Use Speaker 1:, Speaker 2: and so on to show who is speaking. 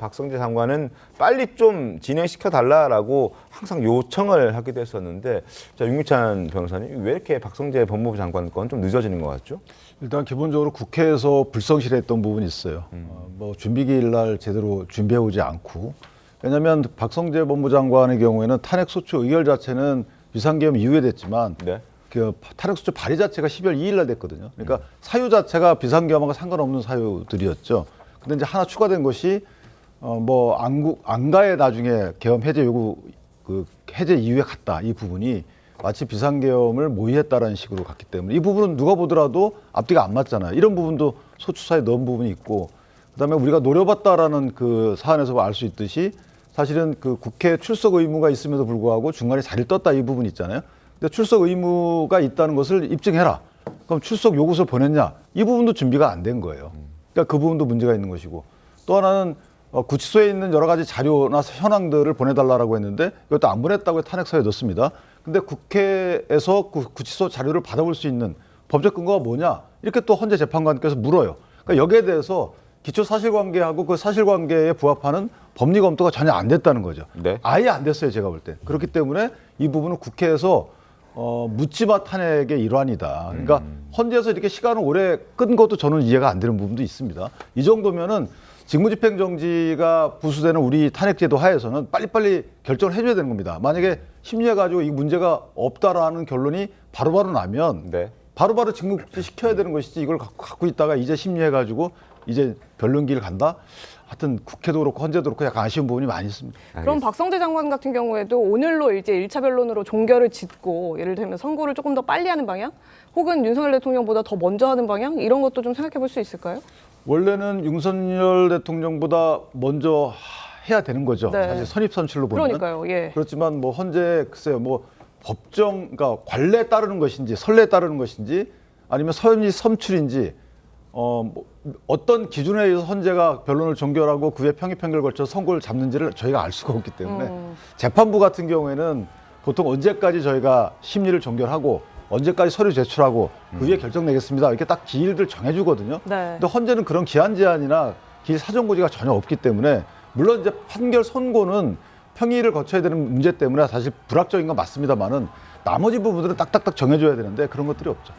Speaker 1: 박성재 장관은 빨리 좀 진행시켜 달라라고 항상 요청을 하기도 했었는데, 자, 윤기찬 변호사님, 왜 이렇게 박성재 법무부 장관 건 좀 늦어지는 것 같죠?
Speaker 2: 일단 기본적으로 국회에서 불성실했던 부분이 있어요. 뭐 준비기일 날 제대로 준비해오지 않고, 왜냐하면 박성재 법무장관의 경우에는 탄핵소추 의결 자체는 비상계엄 이후에 됐지만
Speaker 1: 네.
Speaker 2: 그 탄핵소추 발의 자체가 12월 2일 날 됐거든요. 그러니까 사유 자체가 비상계엄하고 상관없는 사유들이었죠. 근데 이제 하나 추가된 것이 뭐 안가에 나중에 계엄 해제 요구 그 해제 이후에 갔다, 이 부분이 마치 비상계엄을 모의했다라는 식으로 갔기 때문에 이 부분은 누가 보더라도 앞뒤가 안 맞잖아요. 이런 부분도 소추사에 넣은 부분이 있고, 그다음에 우리가 노려봤다라는 그 사안에서 알 수 있듯이 사실은 그 국회 출석 의무가 있음에도 불구하고 중간에 자리를 떴다, 이 부분이 있잖아요. 근데 출석 의무가 있다는 것을 입증해라. 그럼 출석 요구서를 보냈냐? 이 부분도 준비가 안 된 거예요. 그러니까 그 부분도 문제가 있는 것이고, 또 하나는 구치소에 있는 여러 가지 자료나 현황들을 보내달라고 했는데 이것도 안 보냈다고 탄핵사유에 넣습니다. 근데 국회에서 그 구치소 자료를 받아볼 수 있는 법적 근거가 뭐냐? 이렇게 또 헌재 재판관께서 물어요. 그러니까 여기에 대해서 기초 사실관계하고 그 사실관계에 부합하는 법리 검토가 전혀 안 됐다는 거죠.
Speaker 1: 네.
Speaker 2: 아예 안 됐어요, 제가 볼 때. 그렇기 때문에 이 부분은 국회에서 묻지마 탄핵의 일환이다. 그러니까 헌재에서 이렇게 시간을 오래 끈 것도 저는 이해가 안 되는 부분도 있습니다. 이 정도면은 직무집행정지가 부수되는 우리 탄핵제도 하에서는 빨리빨리 결정을 해줘야 되는 겁니다. 만약에 심리해가지고 이 문제가 없다라는 결론이 바로바로 나면
Speaker 1: 네.
Speaker 2: 바로바로 직무급제 시켜야 되는 것이지, 이걸 갖고 있다가 이제 심리해가지고 이제 변론기를 간다? 하여튼 국회도 그렇고 헌재도 그렇고 약간 아쉬운 부분이 많이 있습니다.
Speaker 3: 그럼 박성재 장관 같은 경우에도 오늘로 이제 1차 변론으로 종결을 짓고, 예를 들면 선고를 조금 더 빨리 하는 방향? 혹은 윤석열 대통령보다 더 먼저 하는 방향? 이런 것도 좀 생각해 볼 수 있을까요? 원래는
Speaker 2: 윤석열 대통령보다 먼저 해야 되는 거죠.
Speaker 3: 네.
Speaker 2: 사실 선입선출로 보면.
Speaker 3: 그러니까요. 예.
Speaker 2: 그렇지만 뭐 헌재 글쎄요, 뭐 법정, 그러니까 관례에 따르는 것인지 선례에 따르는 것인지 아니면 선입선출인지 뭐 어떤 기준에 의해서 헌재가 변론을 종결하고 그 후에 평의 판결을 거쳐 선고를 잡는지를 저희가 알 수가 없기 때문에 재판부 같은 경우에는 보통 언제까지 저희가 심리를 종결하고 언제까지 서류 제출하고 그 후에 결정 내겠습니다, 이렇게 딱 기일들 정해주거든요.
Speaker 3: 네.
Speaker 2: 근데 헌재는 그런 기한 제한이나 기일 사정 고지가 전혀 없기 때문에, 물론 이제 판결 선고는 평의를 거쳐야 되는 문제 때문에 사실 불확정인 건 맞습니다만은 나머지 부분들은 딱딱딱 정해줘야 되는데 그런 것들이 없죠.